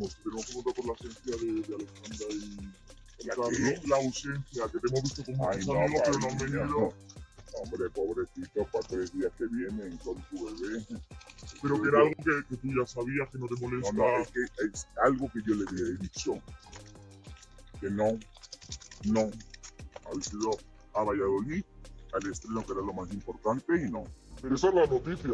nos tenemos que preguntar por la ausencia de Alejandra y ¿La Carlos. qué? La ausencia, que te hemos visto con Ay, muchos no, amigos, pero no han cariño. venido. Hombre, pobrecito, para 3 días que vienen con tu bebé. Pero que era algo que tú ya sabías, que no te molesta. No, es que es algo que yo le he dicho. Que no, habéis ido a Valladolid, al estreno, que era lo más importante, y no. Pero esa es la noticia.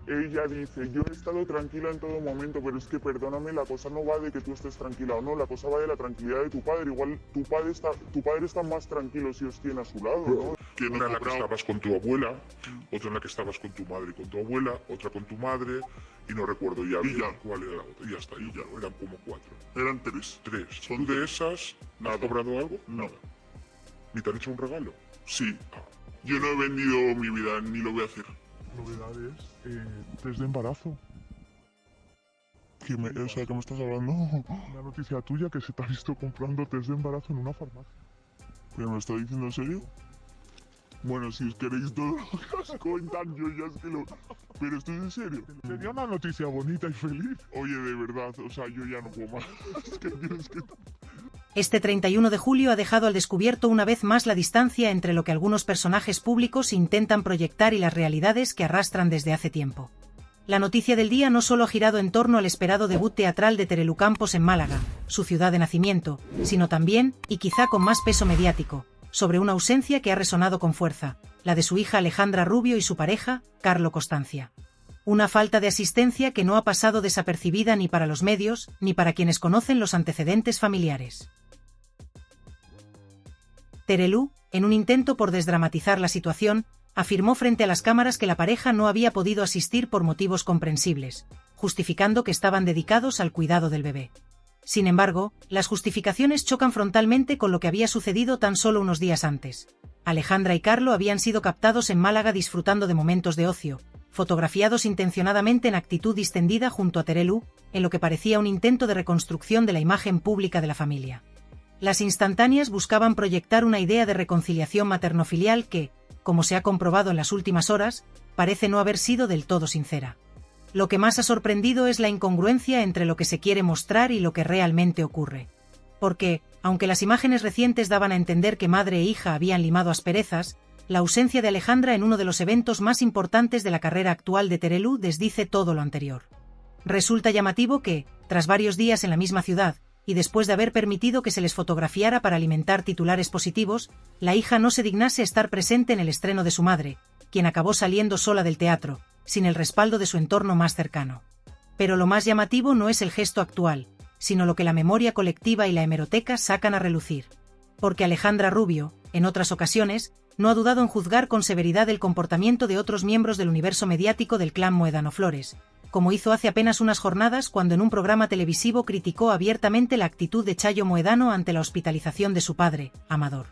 Ella dice, yo he estado tranquila en todo momento, pero es que perdóname, la cosa no va de que tú estés tranquila o no, la cosa va de la tranquilidad de tu padre. Igual tu padre está más tranquilo si os tiene a su lado, ¿no? Que una en la que estabas con tu abuela, otra en la que estabas con tu madre y con tu abuela, otra con tu madre, y no recuerdo ya cuál era la otra. Y ya está, y ya, eran como 4. Eran 3. ¿Son de esas? ¿Has cobrado algo? No. ¿Ni te han hecho un regalo? Sí. Yo no he vendido mi vida, ni lo voy a hacer. Novedades, test de embarazo. ¿Qué me estás hablando? Una noticia tuya que se te ha visto comprando test de embarazo en una farmacia. ¿Pero me lo estás diciendo en serio? Bueno, si os queréis todo lo que os cuentan, yo ya es que lo... Pero esto es en serio. Sería una noticia bonita y feliz. Oye, de verdad, o sea, yo ya no puedo más. Es que tienes que... Este 31 de julio ha dejado al descubierto una vez más la distancia entre lo que algunos personajes públicos intentan proyectar y las realidades que arrastran desde hace tiempo. La noticia del día no solo ha girado en torno al esperado debut teatral de Terelu Campos en Málaga, su ciudad de nacimiento, sino también, y quizá con más peso mediático, sobre una ausencia que ha resonado con fuerza, la de su hija Alejandra Rubio y su pareja, Carlo Costancia. Una falta de asistencia que no ha pasado desapercibida ni para los medios, ni para quienes conocen los antecedentes familiares. Terelu, en un intento por desdramatizar la situación, afirmó frente a las cámaras que la pareja no había podido asistir por motivos comprensibles, justificando que estaban dedicados al cuidado del bebé. Sin embargo, las justificaciones chocan frontalmente con lo que había sucedido tan solo unos días antes. Alejandra y Carlo habían sido captados en Málaga disfrutando de momentos de ocio, fotografiados intencionadamente en actitud distendida junto a Terelu, en lo que parecía un intento de reconstrucción de la imagen pública de la familia. Las instantáneas buscaban proyectar una idea de reconciliación maternofilial que, como se ha comprobado en las últimas horas, parece no haber sido del todo sincera. Lo que más ha sorprendido es la incongruencia entre lo que se quiere mostrar y lo que realmente ocurre. Porque, aunque las imágenes recientes daban a entender que madre e hija habían limado asperezas, la ausencia de Alejandra en uno de los eventos más importantes de la carrera actual de Terelu desdice todo lo anterior. Resulta llamativo que, tras varios días en la misma ciudad, y después de haber permitido que se les fotografiara para alimentar titulares positivos, la hija no se dignase estar presente en el estreno de su madre, quien acabó saliendo sola del teatro, sin el respaldo de su entorno más cercano. Pero lo más llamativo no es el gesto actual, sino lo que la memoria colectiva y la hemeroteca sacan a relucir. Porque Alejandra Rubio, en otras ocasiones, no ha dudado en juzgar con severidad el comportamiento de otros miembros del universo mediático del clan Moedano Flores, como hizo hace apenas unas jornadas cuando en un programa televisivo criticó abiertamente la actitud de Chayo Moedano ante la hospitalización de su padre, Amador.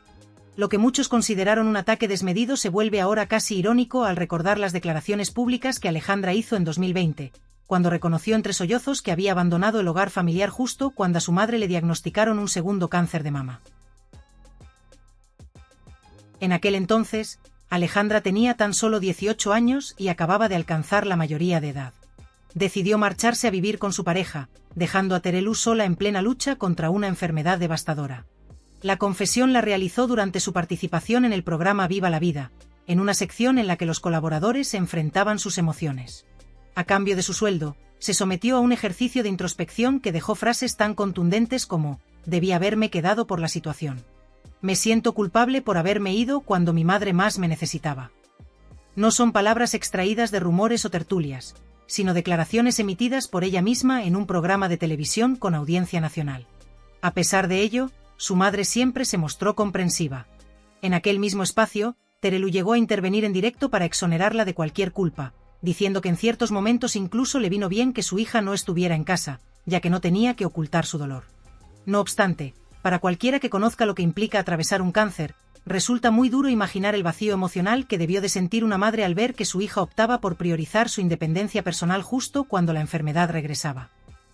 Lo que muchos consideraron un ataque desmedido se vuelve ahora casi irónico al recordar las declaraciones públicas que Alejandra hizo en 2020, cuando reconoció entre sollozos que había abandonado el hogar familiar justo cuando a su madre le diagnosticaron un segundo cáncer de mama. En aquel entonces, Alejandra tenía tan solo 18 años y acababa de alcanzar la mayoría de edad. Decidió marcharse a vivir con su pareja, dejando a Terelu sola en plena lucha contra una enfermedad devastadora. La confesión la realizó durante su participación en el programa Viva la Vida, en una sección en la que los colaboradores enfrentaban sus emociones. A cambio de su sueldo, se sometió a un ejercicio de introspección que dejó frases tan contundentes como: «Debí haberme quedado por la situación. Me siento culpable por haberme ido cuando mi madre más me necesitaba». No son palabras extraídas de rumores o tertulias, sino declaraciones emitidas por ella misma en un programa de televisión con audiencia nacional. A pesar de ello, su madre siempre se mostró comprensiva. En aquel mismo espacio, Terelu llegó a intervenir en directo para exonerarla de cualquier culpa, diciendo que en ciertos momentos incluso le vino bien que su hija no estuviera en casa, ya que no tenía que ocultar su dolor. No obstante, para cualquiera que conozca lo que implica atravesar un cáncer, resulta muy duro imaginar el vacío emocional que debió de sentir una madre al ver que su hija optaba por priorizar su independencia personal justo cuando la enfermedad regresaba.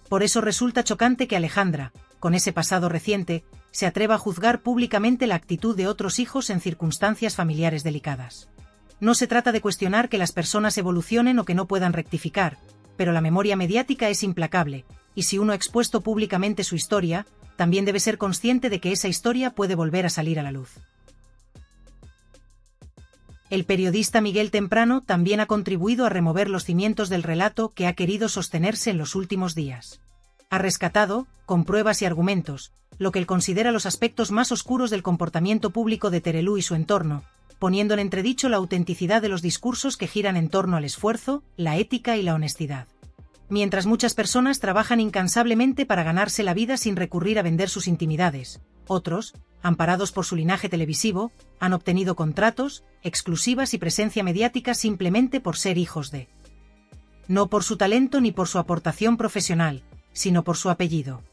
Por eso resulta chocante que Alejandra, con ese pasado reciente, se atreva a juzgar públicamente la actitud de otros hijos en circunstancias familiares delicadas. No se trata de cuestionar que las personas evolucionen o que no puedan rectificar, pero la memoria mediática es implacable, y si uno ha expuesto públicamente su historia, también debe ser consciente de que esa historia puede volver a salir a la luz. El periodista Miguel Temprano también ha contribuido a remover los cimientos del relato que ha querido sostenerse en los últimos días. Ha rescatado, con pruebas y argumentos, lo que él considera los aspectos más oscuros del comportamiento público de Terelú y su entorno, poniendo en entredicho la autenticidad de los discursos que giran en torno al esfuerzo, la ética y la honestidad. Mientras muchas personas trabajan incansablemente para ganarse la vida sin recurrir a vender sus intimidades, otros, amparados por su linaje televisivo, han obtenido contratos, exclusivas y presencia mediática simplemente por ser hijos de. No por su talento ni por su aportación profesional, sino por su apellido.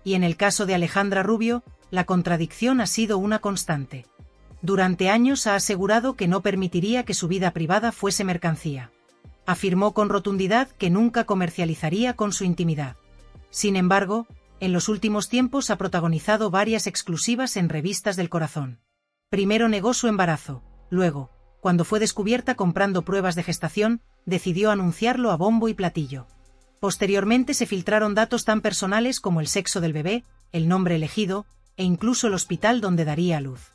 Y en el caso de Alejandra Rubio, la contradicción ha sido una constante. Durante años ha asegurado que no permitiría que su vida privada fuese mercancía. Afirmó con rotundidad que nunca comercializaría con su intimidad. Sin embargo, en los últimos tiempos ha protagonizado varias exclusivas en revistas del corazón. Primero negó su embarazo, luego, cuando fue descubierta comprando pruebas de gestación, decidió anunciarlo a bombo y platillo. Posteriormente se filtraron datos tan personales como el sexo del bebé, el nombre elegido, e incluso el hospital donde daría a luz.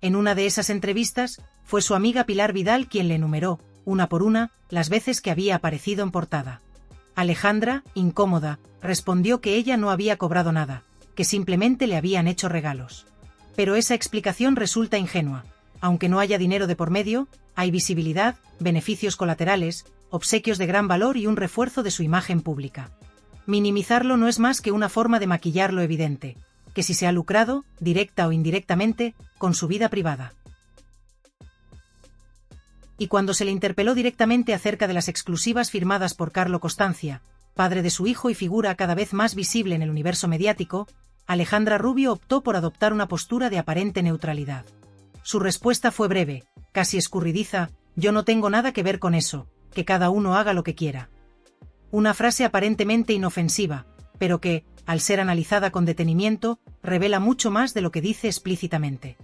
En una de esas entrevistas, fue su amiga Pilar Vidal quien le enumeró, una por una, las veces que había aparecido en portada. Alejandra, incómoda, respondió que ella no había cobrado nada, que simplemente le habían hecho regalos. Pero esa explicación resulta ingenua. Aunque no haya dinero de por medio, hay visibilidad, beneficios colaterales, obsequios de gran valor y un refuerzo de su imagen pública. Minimizarlo no es más que una forma de maquillar lo evidente, que si se ha lucrado, directa o indirectamente, con su vida privada. Y cuando se le interpeló directamente acerca de las exclusivas firmadas por Carlo Costancia, padre de su hijo y figura cada vez más visible en el universo mediático, Alejandra Rubio optó por adoptar una postura de aparente neutralidad. Su respuesta fue breve, casi escurridiza: «Yo no tengo nada que ver con eso, que cada uno haga lo que quiera». Una frase aparentemente inofensiva, pero que, al ser analizada con detenimiento, revela mucho más de lo que dice explícitamente.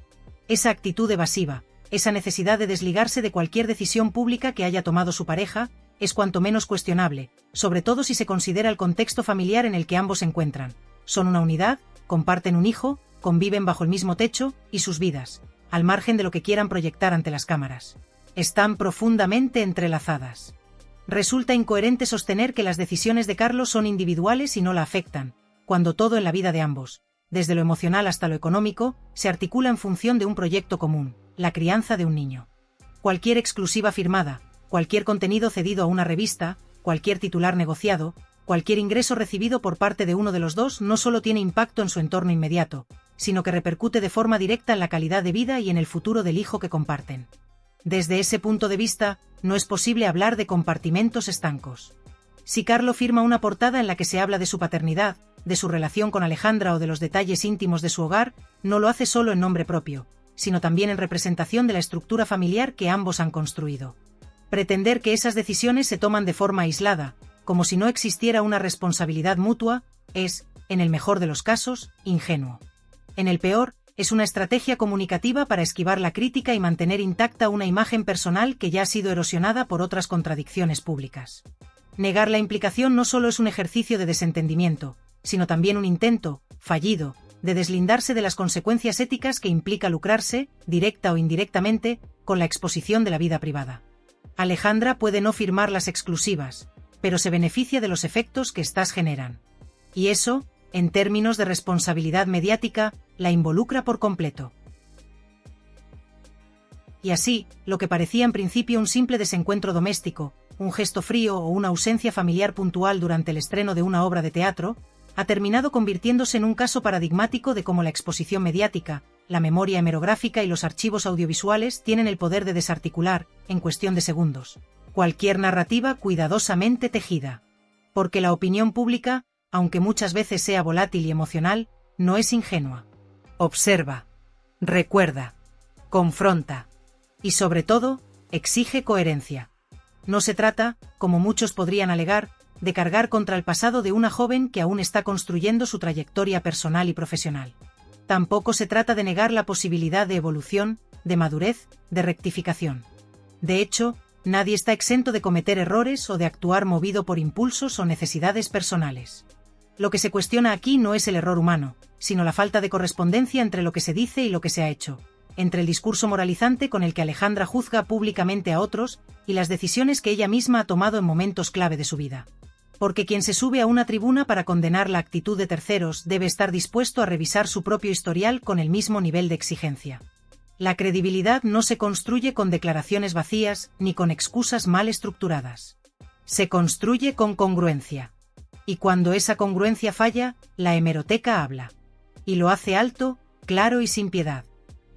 Esa actitud evasiva, esa necesidad de desligarse de cualquier decisión pública que haya tomado su pareja, es cuanto menos cuestionable, sobre todo si se considera el contexto familiar en el que ambos se encuentran. Son una unidad, comparten un hijo, conviven bajo el mismo techo, y sus vidas, al margen de lo que quieran proyectar ante las cámaras, están profundamente entrelazadas. Resulta incoherente sostener que las decisiones de Carlos son individuales y no la afectan, cuando todo en la vida de ambos, desde lo emocional hasta lo económico, se articula en función de un proyecto común: la crianza de un niño. Cualquier exclusiva firmada, cualquier contenido cedido a una revista, cualquier titular negociado, cualquier ingreso recibido por parte de uno de los dos no solo tiene impacto en su entorno inmediato, sino que repercute de forma directa en la calidad de vida y en el futuro del hijo que comparten. Desde ese punto de vista, no es posible hablar de compartimentos estancos. Si Carlo firma una portada en la que se habla de su paternidad, de su relación con Alejandra o de los detalles íntimos de su hogar, no lo hace solo en nombre propio, sino también en representación de la estructura familiar que ambos han construido. Pretender que esas decisiones se toman de forma aislada, como si no existiera una responsabilidad mutua, es, en el mejor de los casos, ingenuo. En el peor, es una estrategia comunicativa para esquivar la crítica y mantener intacta una imagen personal que ya ha sido erosionada por otras contradicciones públicas. Negar la implicación no solo es un ejercicio de desentendimiento, sino también un intento, fallido, de deslindarse de las consecuencias éticas que implica lucrarse, directa o indirectamente, con la exposición de la vida privada. Alejandra puede no firmar las exclusivas, pero se beneficia de los efectos que éstas generan. Y eso, en términos de responsabilidad mediática, la involucra por completo. Y así, lo que parecía en principio un simple desencuentro doméstico, un gesto frío o una ausencia familiar puntual durante el estreno de una obra de teatro, ha terminado convirtiéndose en un caso paradigmático de cómo la exposición mediática, la memoria hemerográfica y los archivos audiovisuales tienen el poder de desarticular, en cuestión de segundos, cualquier narrativa cuidadosamente tejida. Porque la opinión pública, aunque muchas veces sea volátil y emocional, no es ingenua. Observa, recuerda, confronta y, sobre todo, exige coherencia. No se trata, como muchos podrían alegar, de cargar contra el pasado de una joven que aún está construyendo su trayectoria personal y profesional. Tampoco se trata de negar la posibilidad de evolución, de madurez, de rectificación. De hecho, nadie está exento de cometer errores o de actuar movido por impulsos o necesidades personales. Lo que se cuestiona aquí no es el error humano, sino la falta de correspondencia entre lo que se dice y lo que se ha hecho, entre el discurso moralizante con el que Alejandra juzga públicamente a otros y las decisiones que ella misma ha tomado en momentos clave de su vida. Porque quien se sube a una tribuna para condenar la actitud de terceros debe estar dispuesto a revisar su propio historial con el mismo nivel de exigencia. La credibilidad no se construye con declaraciones vacías ni con excusas mal estructuradas. Se construye con congruencia. Y cuando esa congruencia falla, la hemeroteca habla. Y lo hace alto, claro y sin piedad.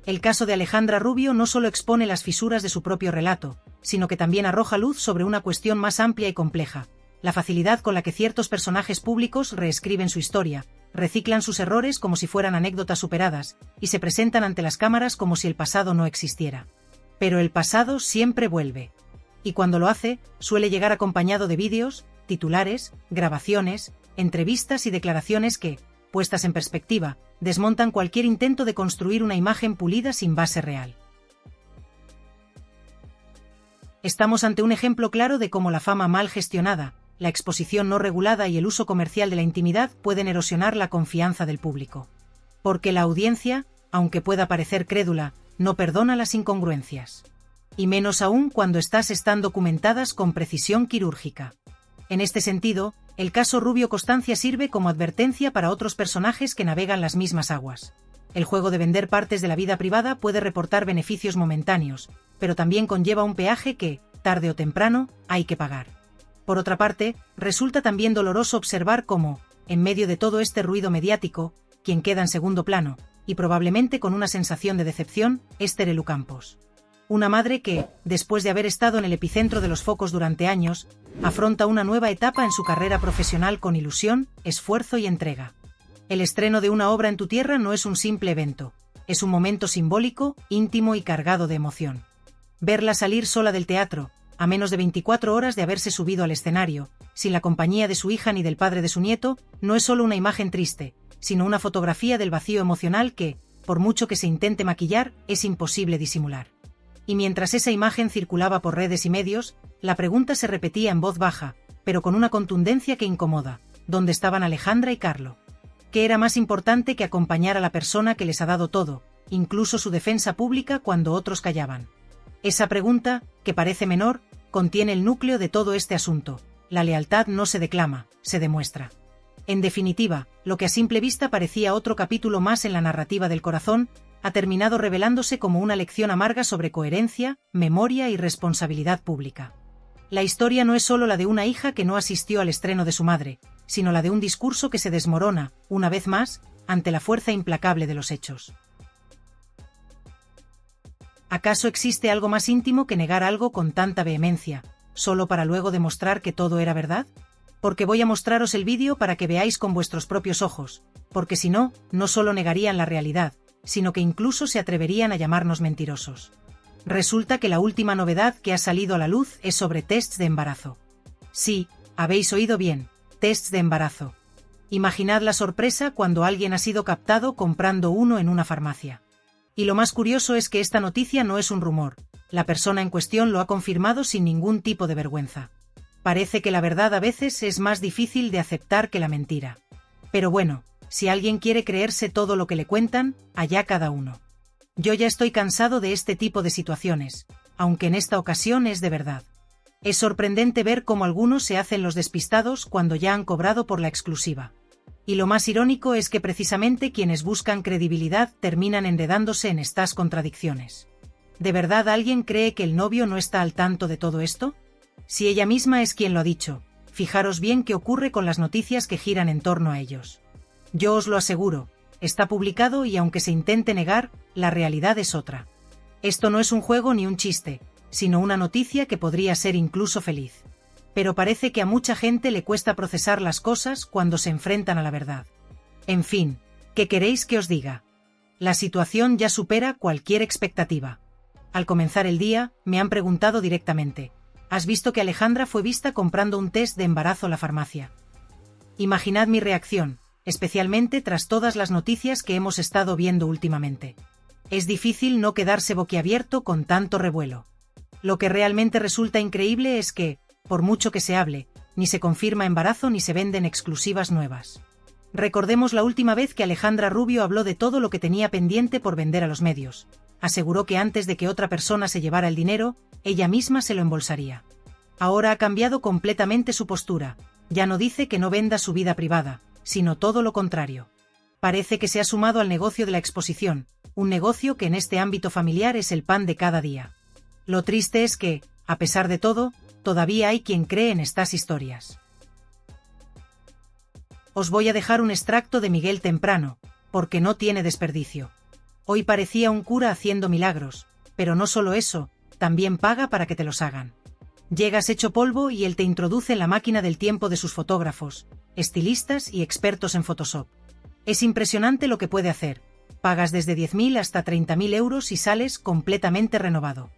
El caso de Alejandra Rubio no solo expone las fisuras de su propio relato, sino que también arroja luz sobre una cuestión más amplia y compleja: la facilidad con la que ciertos personajes públicos reescriben su historia, reciclan sus errores como si fueran anécdotas superadas, y se presentan ante las cámaras como si el pasado no existiera. Pero el pasado siempre vuelve. Y cuando lo hace, suele llegar acompañado de vídeos, titulares, grabaciones, entrevistas y declaraciones que, puestas en perspectiva, desmontan cualquier intento de construir una imagen pulida sin base real. Estamos ante un ejemplo claro de cómo la fama mal gestionada, la exposición no regulada y el uso comercial de la intimidad pueden erosionar la confianza del público. Porque la audiencia, aunque pueda parecer crédula, no perdona las incongruencias. Y menos aún cuando estas están documentadas con precisión quirúrgica. En este sentido, el caso Rubio Constancia sirve como advertencia para otros personajes que navegan las mismas aguas. El juego de vender partes de la vida privada puede reportar beneficios momentáneos, pero también conlleva un peaje que, tarde o temprano, hay que pagar. Por otra parte, resulta también doloroso observar cómo, en medio de todo este ruido mediático, quien queda en segundo plano, y probablemente con una sensación de decepción, es Terelu Campos. Una madre que, después de haber estado en el epicentro de los focos durante años, afronta una nueva etapa en su carrera profesional con ilusión, esfuerzo y entrega. El estreno de una obra en tu tierra no es un simple evento, es un momento simbólico, íntimo y cargado de emoción. Verla salir sola del teatro, a menos de 24 horas de haberse subido al escenario, sin la compañía de su hija ni del padre de su nieto, no es solo una imagen triste, sino una fotografía del vacío emocional que, por mucho que se intente maquillar, es imposible disimular. Y mientras esa imagen circulaba por redes y medios, la pregunta se repetía en voz baja, pero con una contundencia que incomoda: ¿dónde estaban Alejandra y Carlo? ¿Qué era más importante que acompañar a la persona que les ha dado todo, incluso su defensa pública cuando otros callaban? Esa pregunta, que parece menor, contiene el núcleo de todo este asunto. La lealtad no se declama, se demuestra. En definitiva, lo que a simple vista parecía otro capítulo más en la narrativa del corazón, ha terminado revelándose como una lección amarga sobre coherencia, memoria y responsabilidad pública. La historia no es solo la de una hija que no asistió al estreno de su madre, sino la de un discurso que se desmorona, una vez más, ante la fuerza implacable de los hechos. ¿Acaso existe algo más íntimo que negar algo con tanta vehemencia, solo para luego demostrar que todo era verdad? Porque voy a mostraros el vídeo para que veáis con vuestros propios ojos, porque si no, no solo negarían la realidad, sino que incluso se atreverían a llamarnos mentirosos. Resulta que la última novedad que ha salido a la luz es sobre tests de embarazo. Sí, habéis oído bien, tests de embarazo. Imaginad la sorpresa cuando alguien ha sido captado comprando uno en una farmacia. Y lo más curioso es que esta noticia no es un rumor, la persona en cuestión lo ha confirmado sin ningún tipo de vergüenza. Parece que la verdad a veces es más difícil de aceptar que la mentira. Pero bueno, si alguien quiere creerse todo lo que le cuentan, allá cada uno. Yo ya estoy cansado de este tipo de situaciones, aunque en esta ocasión es de verdad. Es sorprendente ver cómo algunos se hacen los despistados cuando ya han cobrado por la exclusiva. Y lo más irónico es que precisamente quienes buscan credibilidad terminan enredándose en estas contradicciones. ¿De verdad alguien cree que el novio no está al tanto de todo esto? Si ella misma es quien lo ha dicho, fijaros bien qué ocurre con las noticias que giran en torno a ellos. Yo os lo aseguro, está publicado y aunque se intente negar, la realidad es otra. Esto no es un juego ni un chiste, sino una noticia que podría ser incluso feliz. Pero parece que a mucha gente le cuesta procesar las cosas cuando se enfrentan a la verdad. En fin, ¿qué queréis que os diga? La situación ya supera cualquier expectativa. Al comenzar el día, me han preguntado directamente: ¿has visto que Alejandra fue vista comprando un test de embarazo a la farmacia? Imaginad mi reacción, especialmente tras todas las noticias que hemos estado viendo últimamente. Es difícil no quedarse boquiabierto con tanto revuelo. Lo que realmente resulta increíble es que, por mucho que se hable, ni se confirma embarazo ni se venden exclusivas nuevas. Recordemos la última vez que Alejandra Rubio habló de todo lo que tenía pendiente por vender a los medios. Aseguró que antes de que otra persona se llevara el dinero, ella misma se lo embolsaría. Ahora ha cambiado completamente su postura. Ya no dice que no venda su vida privada, sino todo lo contrario. Parece que se ha sumado al negocio de la exposición, un negocio que en este ámbito familiar es el pan de cada día. Lo triste es que, a pesar de todo, todavía hay quien cree en estas historias. Os voy a dejar un extracto de Miguel Temprano, porque no tiene desperdicio. Hoy parecía un cura haciendo milagros, pero no solo eso, también paga para que te los hagan. Llegas hecho polvo y él te introduce en la máquina del tiempo de sus fotógrafos, estilistas y expertos en Photoshop. Es impresionante lo que puede hacer. Pagas desde 10.000 hasta 30.000 euros y sales completamente renovado.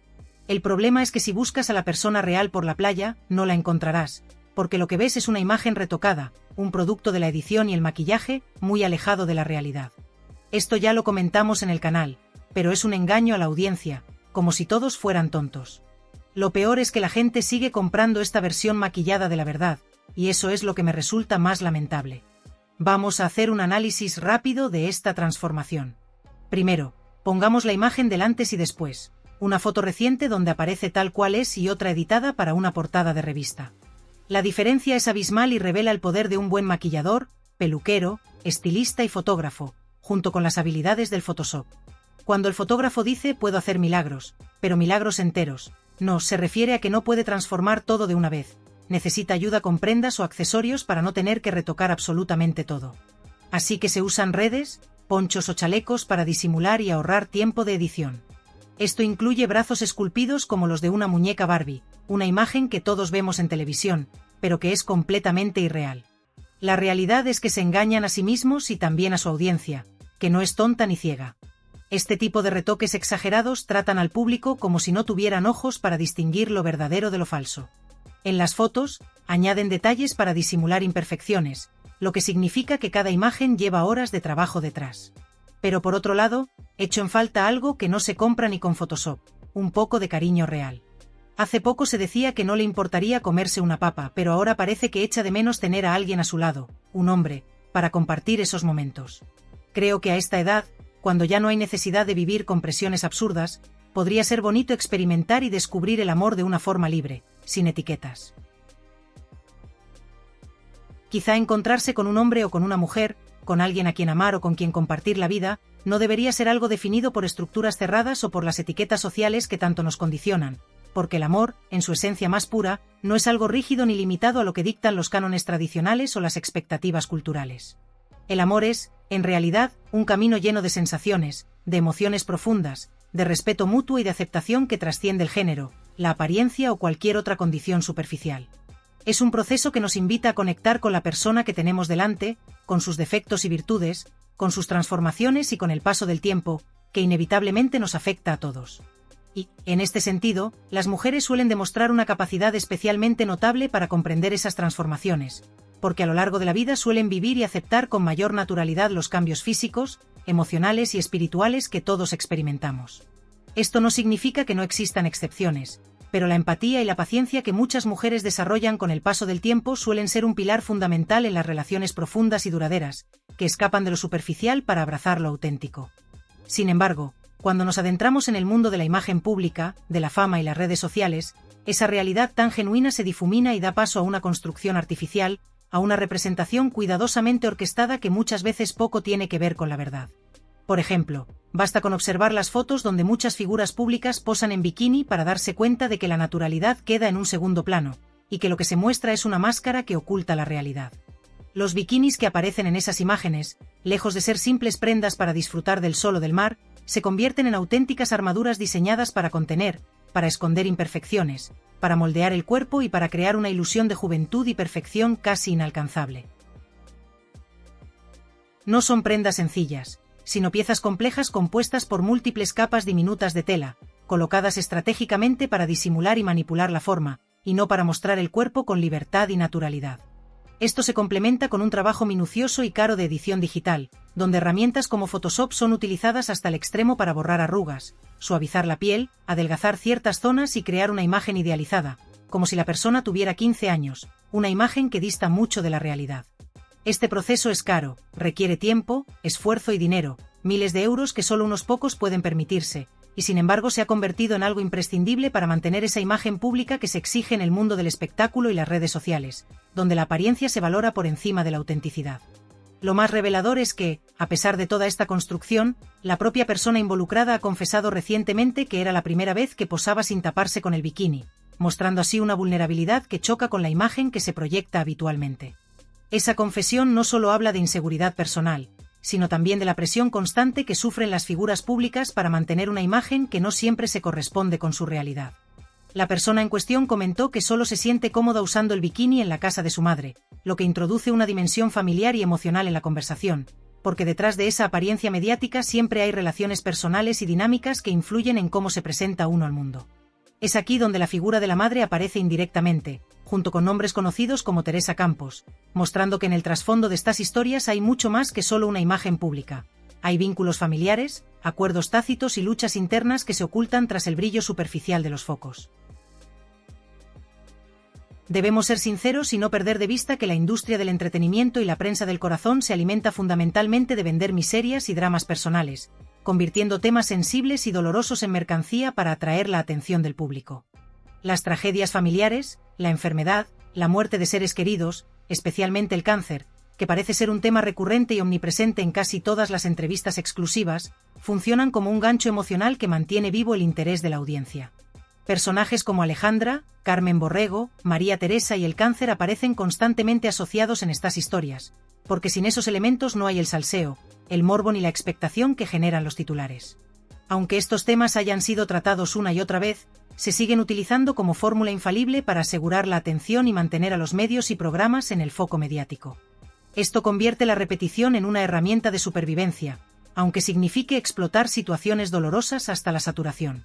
El problema es que si buscas a la persona real por la playa, no la encontrarás, porque lo que ves es una imagen retocada, un producto de la edición y el maquillaje, muy alejado de la realidad. Esto ya lo comentamos en el canal, pero es un engaño a la audiencia, como si todos fueran tontos. Lo peor es que la gente sigue comprando esta versión maquillada de la verdad, y eso es lo que me resulta más lamentable. Vamos a hacer un análisis rápido de esta transformación. Primero, pongamos la imagen del antes y después, una foto reciente donde aparece tal cual es y otra editada para una portada de revista. La diferencia es abismal y revela el poder de un buen maquillador, peluquero, estilista y fotógrafo, junto con las habilidades del Photoshop. Cuando el fotógrafo dice puedo hacer milagros, pero milagros enteros, no, se refiere a que no puede transformar todo de una vez. Necesita ayuda con prendas o accesorios para no tener que retocar absolutamente todo. Así que se usan redes, ponchos o chalecos para disimular y ahorrar tiempo de edición. Esto incluye brazos esculpidos como los de una muñeca Barbie, una imagen que todos vemos en televisión, pero que es completamente irreal. La realidad es que se engañan a sí mismos y también a su audiencia, que no es tonta ni ciega. Este tipo de retoques exagerados tratan al público como si no tuvieran ojos para distinguir lo verdadero de lo falso. En las fotos, añaden detalles para disimular imperfecciones, lo que significa que cada imagen lleva horas de trabajo detrás. Pero por otro lado, echo en falta algo que no se compra ni con Photoshop, un poco de cariño real. Hace poco se decía que no le importaría comerse una papa, pero ahora parece que echa de menos tener a alguien a su lado, un hombre, para compartir esos momentos. Creo que a esta edad, cuando ya no hay necesidad de vivir con presiones absurdas, podría ser bonito experimentar y descubrir el amor de una forma libre, sin etiquetas. Quizá encontrarse con un hombre o con una mujer, con alguien a quien amar o con quien compartir la vida, no debería ser algo definido por estructuras cerradas o por las etiquetas sociales que tanto nos condicionan, porque el amor, en su esencia más pura, no es algo rígido ni limitado a lo que dictan los cánones tradicionales o las expectativas culturales. El amor es, en realidad, un camino lleno de sensaciones, de emociones profundas, de respeto mutuo y de aceptación que trasciende el género, la apariencia o cualquier otra condición superficial. Es un proceso que nos invita a conectar con la persona que tenemos delante, con sus defectos y virtudes, con sus transformaciones y con el paso del tiempo, que inevitablemente nos afecta a todos. Y, en este sentido, las mujeres suelen demostrar una capacidad especialmente notable para comprender esas transformaciones, porque a lo largo de la vida suelen vivir y aceptar con mayor naturalidad los cambios físicos, emocionales y espirituales que todos experimentamos. Esto no significa que no existan excepciones, pero la empatía y la paciencia que muchas mujeres desarrollan con el paso del tiempo suelen ser un pilar fundamental en las relaciones profundas y duraderas, que escapan de lo superficial para abrazar lo auténtico. Sin embargo, cuando nos adentramos en el mundo de la imagen pública, de la fama y las redes sociales, esa realidad tan genuina se difumina y da paso a una construcción artificial, a una representación cuidadosamente orquestada que muchas veces poco tiene que ver con la verdad. Por ejemplo, basta con observar las fotos donde muchas figuras públicas posan en bikini para darse cuenta de que la naturalidad queda en un segundo plano, y que lo que se muestra es una máscara que oculta la realidad. Los bikinis que aparecen en esas imágenes, lejos de ser simples prendas para disfrutar del sol o del mar, se convierten en auténticas armaduras diseñadas para contener, para esconder imperfecciones, para moldear el cuerpo y para crear una ilusión de juventud y perfección casi inalcanzable. No son prendas sencillas, sino piezas complejas compuestas por múltiples capas diminutas de tela, colocadas estratégicamente para disimular y manipular la forma, y no para mostrar el cuerpo con libertad y naturalidad. Esto se complementa con un trabajo minucioso y caro de edición digital, donde herramientas como Photoshop son utilizadas hasta el extremo para borrar arrugas, suavizar la piel, adelgazar ciertas zonas y crear una imagen idealizada, como si la persona tuviera 15 años, una imagen que dista mucho de la realidad. Este proceso es caro, requiere tiempo, esfuerzo y dinero, miles de euros que solo unos pocos pueden permitirse, y sin embargo se ha convertido en algo imprescindible para mantener esa imagen pública que se exige en el mundo del espectáculo y las redes sociales, donde la apariencia se valora por encima de la autenticidad. Lo más revelador es que, a pesar de toda esta construcción, la propia persona involucrada ha confesado recientemente que era la primera vez que posaba sin taparse con el bikini, mostrando así una vulnerabilidad que choca con la imagen que se proyecta habitualmente. Esa confesión no solo habla de inseguridad personal, sino también de la presión constante que sufren las figuras públicas para mantener una imagen que no siempre se corresponde con su realidad. La persona en cuestión comentó que solo se siente cómoda usando el bikini en la casa de su madre, lo que introduce una dimensión familiar y emocional en la conversación, porque detrás de esa apariencia mediática siempre hay relaciones personales y dinámicas que influyen en cómo se presenta uno al mundo. Es aquí donde la figura de la madre aparece indirectamente, junto con nombres conocidos como Teresa Campos, mostrando que en el trasfondo de estas historias hay mucho más que solo una imagen pública. Hay vínculos familiares, acuerdos tácitos y luchas internas que se ocultan tras el brillo superficial de los focos. Debemos ser sinceros y no perder de vista que la industria del entretenimiento y la prensa del corazón se alimenta fundamentalmente de vender miserias y dramas personales, convirtiendo temas sensibles y dolorosos en mercancía para atraer la atención del público. Las tragedias familiares, la enfermedad, la muerte de seres queridos, especialmente el cáncer, que parece ser un tema recurrente y omnipresente en casi todas las entrevistas exclusivas, funcionan como un gancho emocional que mantiene vivo el interés de la audiencia. Personajes como Alejandra, Carmen Borrego, María Teresa y el cáncer aparecen constantemente asociados en estas historias, porque sin esos elementos no hay el salseo, el morbo ni la expectación que generan los titulares. Aunque estos temas hayan sido tratados una y otra vez, se siguen utilizando como fórmula infalible para asegurar la atención y mantener a los medios y programas en el foco mediático. Esto convierte la repetición en una herramienta de supervivencia, aunque signifique explotar situaciones dolorosas hasta la saturación.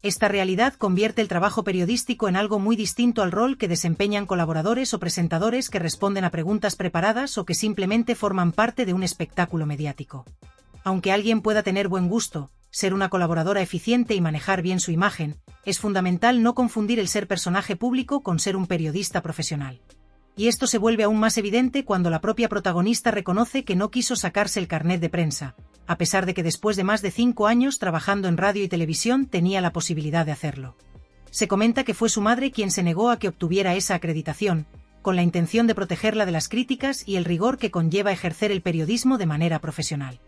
Esta realidad convierte el trabajo periodístico en algo muy distinto al rol que desempeñan colaboradores o presentadores que responden a preguntas preparadas o que simplemente forman parte de un espectáculo mediático. Aunque alguien pueda tener buen gusto, ser una colaboradora eficiente y manejar bien su imagen, es fundamental no confundir el ser personaje público con ser un periodista profesional. Y esto se vuelve aún más evidente cuando la propia protagonista reconoce que no quiso sacarse el carnet de prensa, a pesar de que después de más de 5 años trabajando en radio y televisión tenía la posibilidad de hacerlo. Se comenta que fue su madre quien se negó a que obtuviera esa acreditación, con la intención de protegerla de las críticas y el rigor que conlleva ejercer el periodismo de manera profesional.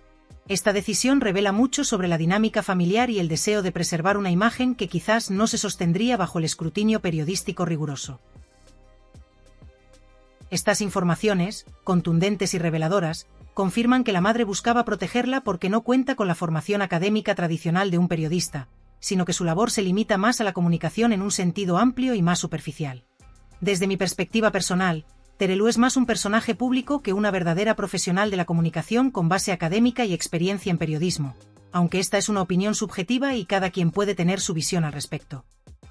Esta decisión revela mucho sobre la dinámica familiar y el deseo de preservar una imagen que quizás no se sostendría bajo el escrutinio periodístico riguroso. Estas informaciones, contundentes y reveladoras, confirman que la madre buscaba protegerla porque no cuenta con la formación académica tradicional de un periodista, sino que su labor se limita más a la comunicación en un sentido amplio y más superficial. Desde mi perspectiva personal, Terelu es más un personaje público que una verdadera profesional de la comunicación con base académica y experiencia en periodismo, aunque esta es una opinión subjetiva y cada quien puede tener su visión al respecto.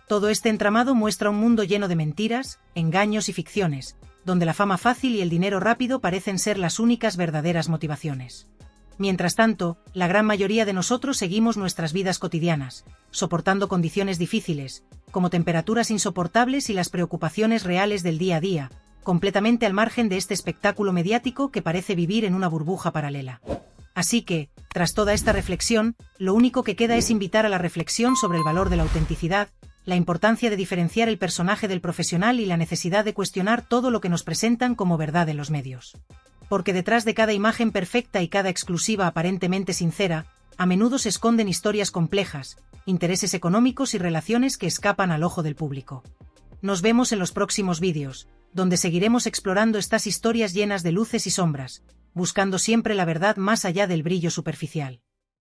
Todo este entramado muestra un mundo lleno de mentiras, engaños y ficciones, donde la fama fácil y el dinero rápido parecen ser las únicas verdaderas motivaciones. Mientras tanto, la gran mayoría de nosotros seguimos nuestras vidas cotidianas, soportando condiciones difíciles, como temperaturas insoportables y las preocupaciones reales del día a día, completamente al margen de este espectáculo mediático que parece vivir en una burbuja paralela. Así que, tras toda esta reflexión, lo único que queda es invitar a la reflexión sobre el valor de la autenticidad, la importancia de diferenciar el personaje del profesional y la necesidad de cuestionar todo lo que nos presentan como verdad en los medios. Porque detrás de cada imagen perfecta y cada exclusiva aparentemente sincera, a menudo se esconden historias complejas, intereses económicos y relaciones que escapan al ojo del público. Nos vemos en los próximos vídeos, donde seguiremos explorando estas historias llenas de luces y sombras, buscando siempre la verdad más allá del brillo superficial.